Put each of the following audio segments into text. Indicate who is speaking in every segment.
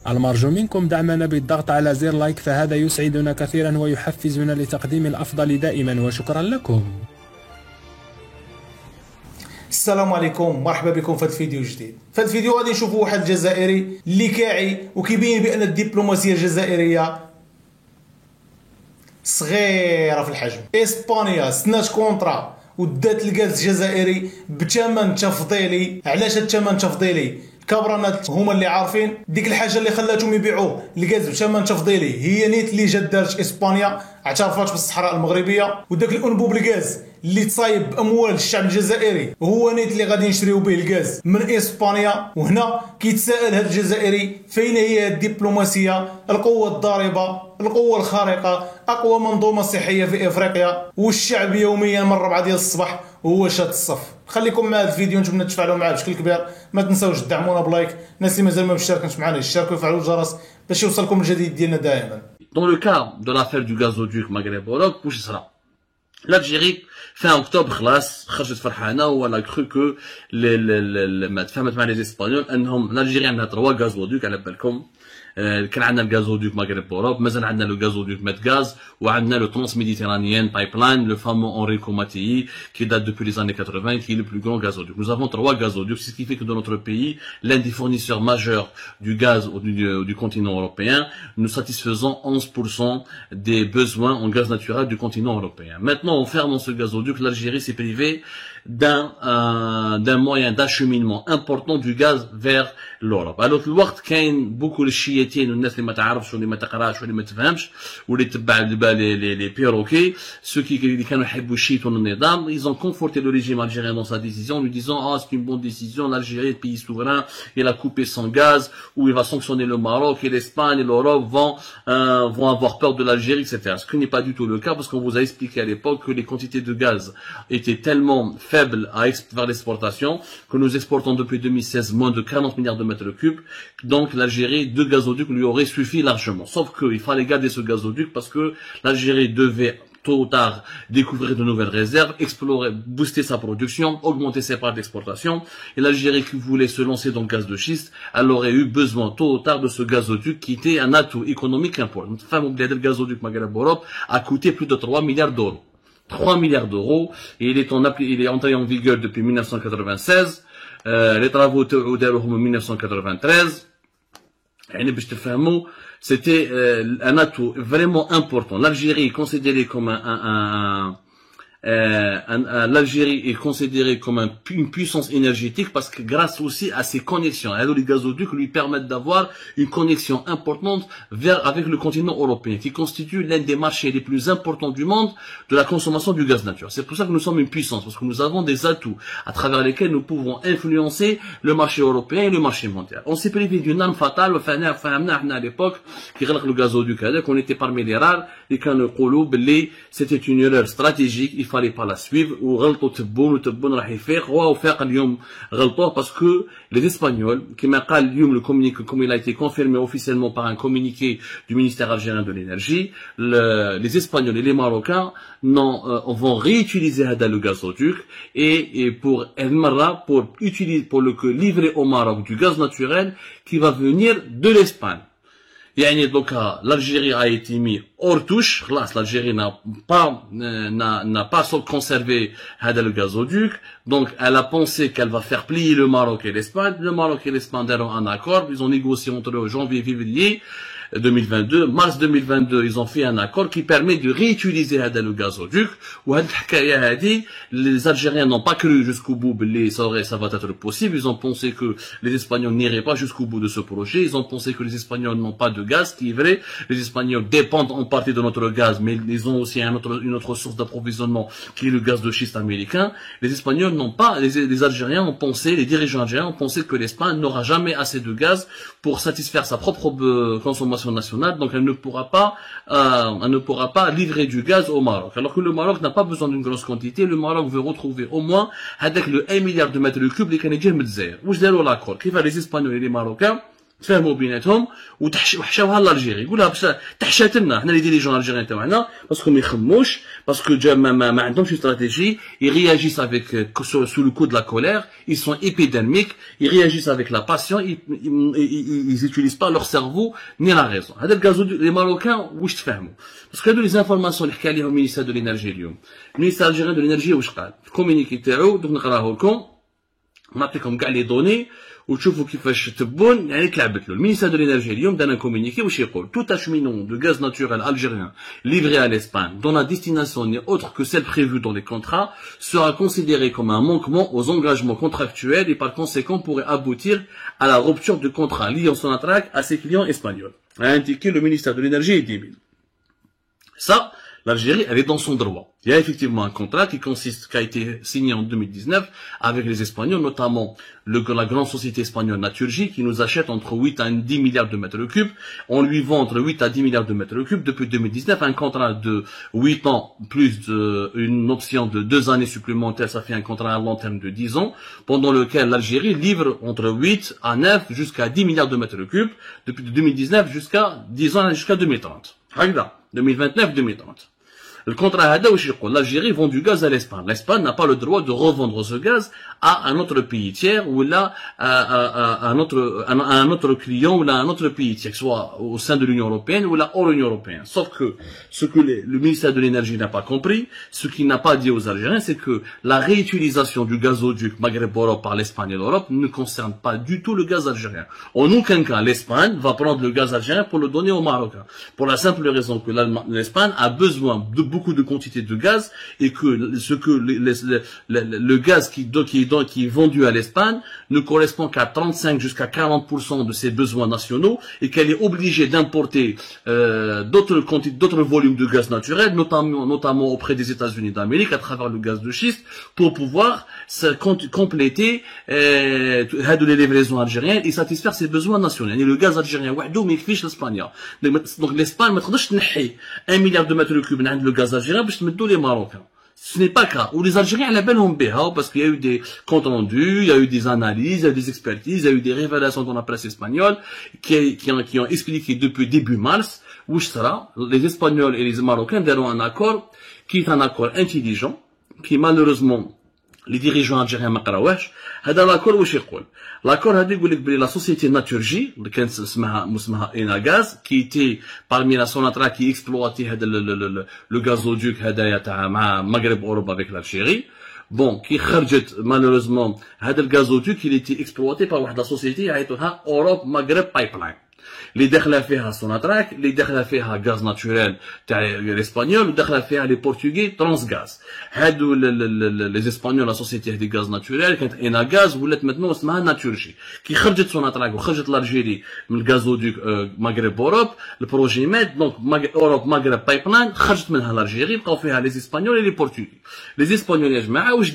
Speaker 1: المرجو منكم دعمنا بالضغط على زر لايك، فهذا يسعدنا كثيرا ويحفزنا لتقديم الأفضل دائما، وشكرا لكم.
Speaker 2: السلام عليكم، مرحبا بكم في هذا الفيديو الجديد. في هذا الفيديو غادي نشوفوا واحد الجزائري اللي كاعي وكيبين بان الدبلوماسيه الجزائريه صغيره في الحجم. اسبانيا سنات كونطرا ودات الغاز الجزائري بثمن تفضيلي. علاش هذا الثمن تفضيلي؟ الكبرانات هما اللي عارفين. ديك الحاجه اللي خلاتهم يبيعوه الغاز بثمن تفضيلي هي نيت اللي جات دارت اسبانيا، اعترفت بالصحراء المغربيه، وداك الانبوب الغاز اللي تصايب باموال الشعب الجزائري وهو نيت اللي غادي نشريو به الغاز من اسبانيا. وهنا كيتساءل هذا الجزائري فين هي الدبلوماسيه، القوه الضاربه، القوه الخارقه، اقوى منظومه صحيه في افريقيا، والشعب يوميا من 4 ديال الصباح وهو شاد الصف. خليكم مع هذا الفيديو، نتمنى تفاعلوا معاه بشكل كبير. ما تنساوش تدعمونا بلايك، الناس اللي مازال ما مشتركينش معنا يشتركوا ويفعلوا الجرس باش يوصلكم الجديد ديالنا دائما.
Speaker 3: Dans le cas de l'affaire du gazoduc Maghreb-Europe, où ce sera l'Algérie, fin octobre, خرجت فرحانة ولا cru que تفهمت مع les Espagnols انهم l'Algérie عندها 3 gazoducs على بالكم. كان عندنا الغازودوك مغرب اوروب، مازال عندنا لو غازودوك مدغاز، وعندنا لو ترانس ميديتيرانيين بايبلاين لو فامو Enrico Mattei qui date depuis les années 80, qui est le plus grand gazoduc. Nous avons 3 gazoducs, c'est ce qui fait que dans notre pays, l'un des fournisseurs majeurs du gaz du continent européen, nous satisfaisons 11% des besoins en gaz naturel du continent européen. Maintenant, en fermant ce gazoduc, l'Algérie s'est privée d'un moyen d'acheminement important du gaz vers l'Europe. Alors que الوقت كاين beaucoup de chiites والناس اللي ما تعرفش واللي ما تقراش واللي ما تفهمش واللي تبع les perroquets, ceux qui كانوا يحبوا يشيتوا النظام, ils ont conforté le régime algérien dans sa décision en lui disant c'est une bonne décision, l'Algérie, pays souverain, il a coupé son gaz, ou il va sanctionner le Maroc et l'Espagne et l'Europe vont avoir peur de l'Algérie, etc. Ce qui n'est pas du tout le cas, parce qu'on vous a expliqué à l'époque que les quantités de gaz étaient tellement faibles vers l'exportation que nous exportons depuis 2016 moins de 40 milliards de mètres cubes. Donc l'Algérie, 2 gazoducs lui auraient suffi largement. Sauf qu'il fallait garder ce gazoduc parce que l'Algérie devait tôt ou tard découvrir de nouvelles réserves, explorer, booster sa production, augmenter ses parts d'exportation. Et l'Algérie qui voulait se lancer dans le gaz de schiste, elle aurait eu besoin tôt ou tard de ce gazoduc qui était un atout économique important. Enfin, le gazoduc Maghreb-Europe a coûté plus de 3 milliards d'euros. 3 milliards d'euros, et il est entré en vigueur depuis 1996. Les travaux en 1993. C'était un atout vraiment important. L'Algérie est considérée comme l'Algérie est considérée comme une puissance énergétique parce que grâce aussi à ses connexions, alors les gazoducs lui permettent d'avoir une connexion importante avec le continent européen, qui constitue l'un des marchés les plus importants du monde de la consommation du gaz naturel. C'est pour ça que nous sommes une puissance, parce que nous avons des atouts à travers lesquels nous pouvons influencer le marché européen et le marché mondial. On s'est privé d'une arme fatale, à l'époque, qui relève le gazoduc, qu'on était parmi les rares, et qu'on a c'était une erreur stratégique, il fallait pas la suivre, ou غلطوا تبون راح يفيق وفاق اليوم غلطوه parce que les Espagnols, كما قال اليوم le communiqué, comme il a été confirmé officiellement par un communiqué du ministère algérien de l'énergie, les Espagnols et les Marocains vont réutiliser le gazoduc et pour livrer au Maroc du gaz naturel qui va venir de l'Espagne. Donc l'Algérie a été mise hors touche. L'Algérie n'a pas conservé le gazoduc. Donc elle a pensé qu'elle va faire plier le Maroc et l'Espagne. Le Maroc et l'Espagne ont un accord. Ils ont négocié entre eux janvier et février 2022. Mars 2022, ils ont fait un accord qui permet de réutiliser le gazoduc. Les Algériens n'ont pas cru jusqu'au bout que ça va être possible. Ils ont pensé que les Espagnols n'iraient pas jusqu'au bout de ce projet. Ils ont pensé que les Espagnols n'ont pas de gaz, ce qui est vrai. Les Espagnols dépendent en partie de notre gaz, mais ils ont aussi une autre source d'approvisionnement qui est le gaz de schiste américain. Les Espagnols n'ont pas, les Algériens ont pensé, les dirigeants algériens ont pensé que l'Espagne n'aura jamais assez de gaz pour satisfaire sa propre consommation nationale, donc elle ne pourra pas livrer du gaz au Maroc. Alors que le Maroc n'a pas besoin d'une grosse quantité, le Maroc veut retrouver au moins avec le 1 milliard de mètres cubes les Canadiens Medzer. Où je l'accord. Qui va les Espagnols et les Marocains تفاهموا بيناتهم وحشاوها لالجيري، يقولها باش تحشات لنا حنا لي ديريجون الجيريان تاعنا باسكو ما يخموش، باسكو ما عندهمش استراتيجي، ils réagissent avec sous le coup de la colère, ils sont épidermiques, ils réagissent avec la passion, ils utilisent pas leur cerveau ni la raison. هذا الغازو لي ماروكان واش تفهموا، باسكو هادو لي زانفورماسيون اللي حكى عليهم المينيستير دو لينرجي اليوم. المينيستير الجيريان دو لينرجي واش قال؟ الكومونيكي تاعو دوك نقراه لكم، نعطيكم كاع لي دوني وتشوفوا كيفاش تبون يعني تلعبت له. المينيستير دو لينرجي اليوم دانا كومونيكي واش يقول؟ tout acheminement de gaz naturel algérien livré à l'Espagne dont la destination n'est autre que celle prévue dans les contrats sera considéré comme un manquement aux engagements contractuels et par conséquent pourrait aboutir à la rupture du contrat liant Sonatrach à ses clients espagnols, a indiqué le ministère de l'énergie et des mines. Ça, l'Algérie, elle est dans son droit. Il y a effectivement un contrat qui a été signé en 2019 avec les Espagnols, notamment la grande société espagnole Naturgy, qui nous achète entre 8 à 10 milliards de mètres cubes. On lui vend entre 8 à 10 milliards de mètres cubes depuis 2019, un contrat de 8 ans plus une option de 2 années supplémentaires, ça fait un contrat à long terme de 10 ans, pendant lequel l'Algérie livre entre 8 à 9 jusqu'à 10 milliards de mètres cubes depuis 2019 jusqu'à 10 ans jusqu'à 2030. 2029-2030. Le contrat هذا واش يقول؟ l'Algérie vend du gaz à l'Espagne. L'Espagne n'a pas le droit de revendre ce gaz à un autre pays tiers ou là à un autre client ou là un autre pays tiers, que ce soit au sein de l'Union européenne ou là hors l'Union européenne. Sauf que ce que le ministère de l'énergie n'a pas compris, ce qu'il n'a pas dit aux Algériens, c'est que la réutilisation du gazoduc Maghreb-Europe par l'Espagne et l'Europe ne concerne pas du tout le gaz algérien. En aucun cas, l'Espagne va prendre le gaz algérien pour le donner aux Marocains. Pour la simple raison que l'Espagne a besoin de beaucoup de quantité de gaz et que le gaz qui est vendu à l'Espagne ne correspond qu'à 35 jusqu'à 40% de ses besoins nationaux et qu'elle est obligée d'importer d'autres volumes de gaz naturel, notamment auprès des États-Unis d'Amérique à travers le gaz de schiste pour pouvoir compléter les livraisons algériennes et satisfaire ses besoins nationaux. Et le gaz algérien وحده ما يكفيش l'Espagne. Donc l'Espagne ما تقدرش تنحي 1 milliard de mètres cubes عند le gaz algérien باش تمدوا les Marocains. Ce n'est pas le cas. Ou les Algériens à la belle parce qu'il y a eu des comptes rendus, il y a eu des analyses, il y a eu des expertises, il y a eu des révélations dans la presse espagnole qui ont expliqué depuis début mars où sera les Espagnols et les Marocains deront un accord qui est un accord intelligent qui malheureusement les dirigeants algériens ما قراوهش. هذا l'accord واش يقول؟ l'accord هذا يقول لك بلي la société Naturgy اللي كانت اسمها Enagaz qui était parmi la Sonatrach qui exploitait هذا le gazoduc هذايا تاع مع مغرب اوروبا avec l'Algérie. Bon, qui خرجت malheureusement هذا الغازودوك il était exploité par واحد la société يعيطوها Europe Maghreb Pipeline. اللي داخله فيها سوناتراك، اللي داخله فيها غاز ناتوريل تاع الاسبانيول، وداخله فيها لي بورتوغي ترانس غاز. هادو لي اسبانيول لا سوسيتي هذه غاز ناتوريل كانت اينا غاز ولات متنو اسمها ناتورجي. كي خرجت سوناتراك وخرجت الجيري من الغازودوك مغرب اوروب البروجي مات دونك اوروب مغرب بايبلاين خرجت منها الجيري بقاو فيها لي اسبانيول لي بورتوغي. لي اسبانيول يا جماعه واش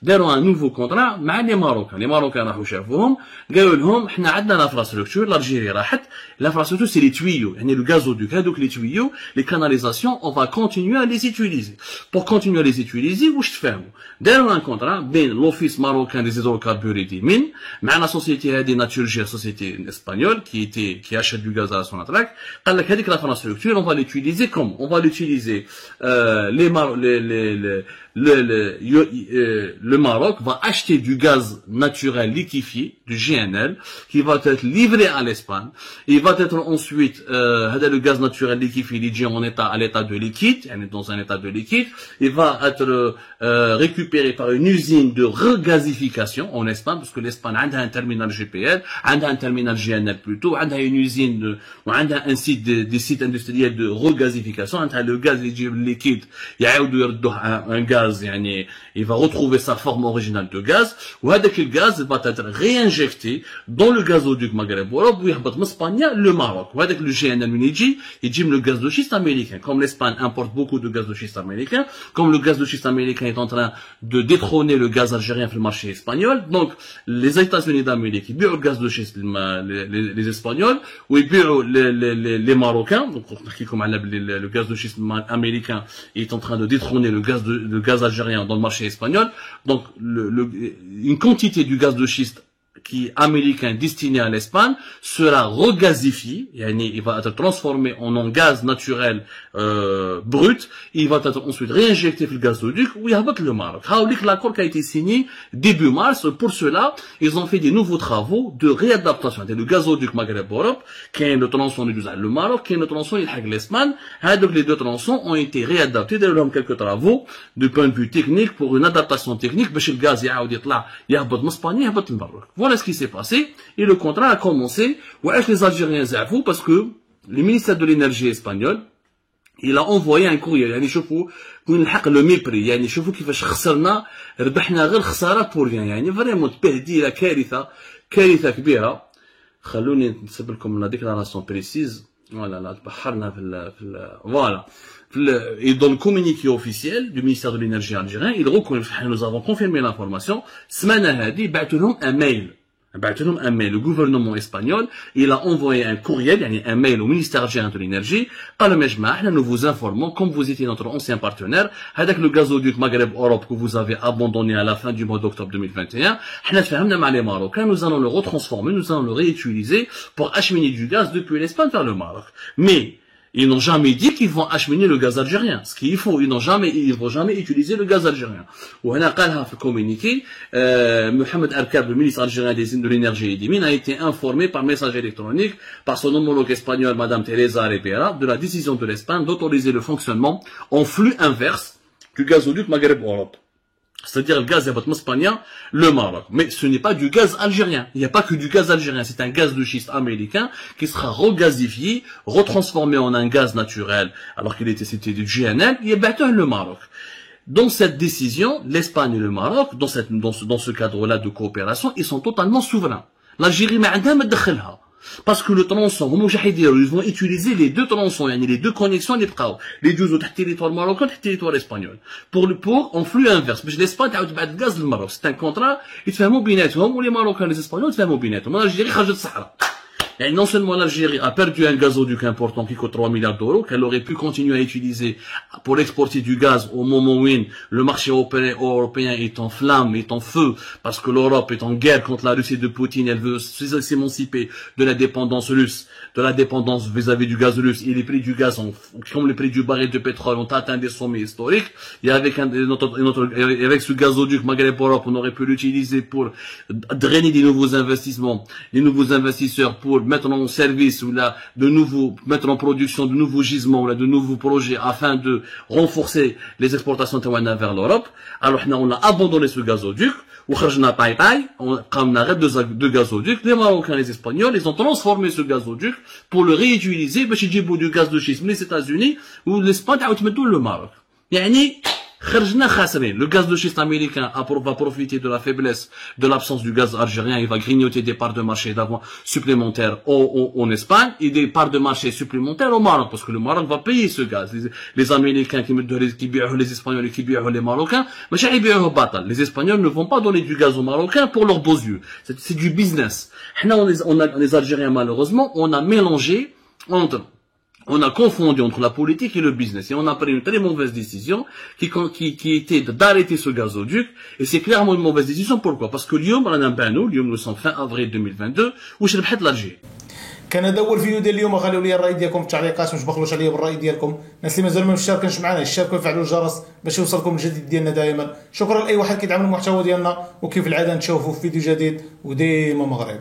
Speaker 3: داروا ان نوفو كونترا مع لي ماروكان. لي ماروكان راحوا شافوهم قالوا لهم حنا عندنا لافراستركتور الجيري راحت. L'infrastructure, c'est les tuyaux. Le gazoduc, les tuyaux, les canalisations, on va continuer à les utiliser. Pour continuer à les utiliser, où je fais? Derrière un contrat, ben l'office marocain des hydrocarbures et des mines, mais la société des Naturgy, la société espagnole, qui achète du gaz à la Sonatrach, l'infrastructure, on va l'utiliser comment? On va l'utiliser, le Maroc va acheter du gaz naturel liquéfié, du GNL, qui va être livré à l'Espagne. Il va être ensuite, le gaz naturel liquéfié, à l'état de liquide, dans un état de liquide. Il va être récupéré par une usine de regasification en Espagne, parce que l'Espagne a un terminal GPL, a un terminal GNL plutôt, a une usine, un site, des sites industriels de regasification. Le gaz liquide, il y a un gaz, il va retrouver sa forme originale de gaz, ou le gaz va être réinjecté dans le gazoduc Maghreb-Europe, où il va être le Maroc. Ou avec le GNL Uniji, il dit le gaz de schiste américain. Comme l'Espagne importe beaucoup de gaz de schiste américain, comme le gaz de schiste américain est en train de détrôner le gaz algérien sur le marché espagnol, donc les États-Unis d'Amérique, ils buent le gaz de schiste, les Espagnols, ou ils buent les Marocains, donc comme le gaz de schiste américain est en train de détrôner le gaz algérien dans le marché espagnol, donc une quantité du gaz de schiste qui est américain destiné à l'Espagne sera regasifié, il va être transformé en gaz naturel brut, il va être ensuite réinjecté dans le gazoduc où il y a le Maroc. L'accord qui a été signé début mars. Pour cela, ils ont fait des nouveaux travaux de réadaptation. Le gazoduc Maghreb-Europe, qui est le tronçon du Maroc, qui est le tronçon de l'Espagne. Donc les deux tronçons ont été réadaptés. D'ailleurs, quelques travaux du point de vue technique pour une adaptation technique, parce que le gaz يهبط من اسبانيا يهبط للمغرب. Voilà ce qui s'est passé et le contrat a commencé. وعلاش les Algériens زعفوا parce que le ministère de l'énergie espagnol il a envoyé un courrier. يعني شوفوا وين الحق لو ميبري، يعني شوفوا كيفاش خسرنا ربحنا غير خساره بوريان، يعني فريمون تبهديله كارثه كبيره. خلوني نسيب لكم لا ديكلاراسيون بريسيز. فوالا لا تبحرنا في فوالا. Et dans le communiqué officiel du ministère de l'énergie algérien, il reconnaît, nous avons confirmé l'information, semaine hadi, بعتلهم un mail. Le gouvernement espagnol, il a envoyé un courriel, un mail au ministère algérien de l'énergie, nous vous informons, comme vous étiez notre ancien partenaire, avec le gazoduc Maghreb-Europe que vous avez abandonné à la fin du mois d'octobre 2021, nous allons le retransformer, nous allons le réutiliser pour acheminer du gaz depuis l'Espagne vers le Maroc. Mais, ils n'ont jamais dit qu'ils vont acheminer le gaz algérien. Ce qu'il faut, ils vont jamais utiliser le gaz algérien. Ou on a قالها في communiqué, Mohamed Arkab, le ministre algérien de l'énergie et des mines, a été informé par message électronique par son homologue espagnol, Madame Teresa Ribera, de la décision de l'Espagne d'autoriser le fonctionnement en flux inverse du gazoduc Maghreb-Europe. C'est-à-dire le gaz espagnol, le Maroc. Mais ce n'est pas du gaz algérien. Il n'y a pas que du gaz algérien. C'est un gaz de schiste américain qui sera regasifié, retransformé en un gaz naturel, alors qu'il était cité du GNL, il est le Maroc. Dans cette décision, l'Espagne et le Maroc, dans ce cadre-là de coopération, ils sont totalement souverains. L'Algérie m'a d'khalha. Parce que le tronçon, ils vont utiliser les deux tronçons, les deux connexions, les deux autres territoires marocains et territoire espagnol. Pour en flux inverse. Mais l'Espagne a le gaz du Maroc. C'est un contrat, ils font mobinetum, ou les Marocains, les Espagnols, ils font mobinetum. L'Algérie, khajat Sahara. Et non seulement l'Algérie a perdu un gazoduc important qui coûte 3 milliards d'euros, qu'elle aurait pu continuer à utiliser pour exporter du gaz au moment où le marché européen est en flamme, est en feu, parce que l'Europe est en guerre contre la Russie de Poutine, elle veut s'émanciper de la dépendance russe, de la dépendance vis-à-vis du gaz russe, et les prix du gaz, comme les prix du baril de pétrole, ont atteint des sommets historiques, et avec ce gazoduc Maghreb-Europe, on aurait pu l'utiliser pour drainer des nouveaux investissements, des nouveaux investisseurs pour mettre en service ou là mettre en production de nouveaux gisements ou là de nouveaux projets afin de renforcer les exportations taouana vers l'Europe. Alors on a abandonné ce gazoduc ou kharjna taïtaï, on a deux gazoducs. Les Marocains et les Espagnols, ils ont transformé ce gazoduc pour le réutiliser باش يجيبوا du gaz de schiste les États-Unis ou l'Espagne تعاود تمدوا le Maroc. يعني خرجنا خاسرين. Le gaz de schiste américain va profiter de la faiblesse de l'absence du gaz algérien. Il va grignoter des parts de marché supplémentaires en Espagne et des parts de marché supplémentaires au Maroc, parce que le Maroc va payer ce gaz. Les Américains qui bièrent les Espagnols et qui bièrent les Marocains, les Espagnols ne vont pas donner du gaz aux Marocains pour leurs beaux yeux. C'est du business. Les Algériens, malheureusement, on a mélangé on a confondu entre la politique et le business. Et on a pris une très mauvaise décision qui était d'arrêter ce gazoduc. Et c'est clairement une mauvaise décision. Pourquoi? Parce que اليوم nous sommes fin avril 2022 واش ربحت l'Algérie.
Speaker 2: كان هذا هو الفيديو ديال اليوم. خليو لي الراي ديالكم في التعليقات، ما تبخلوش عليا بالراي ديالكم. الناس اللي مازال ما مشاركينش معنا يشاركوا ويفعلوا الجرس باش يوصلكم الجديد ديالنا دائما. شكرا لاي واحد كيدعم المحتوى ديالنا، وكيف العاده نتشوفوا في فيديو جديد وديما مغرب.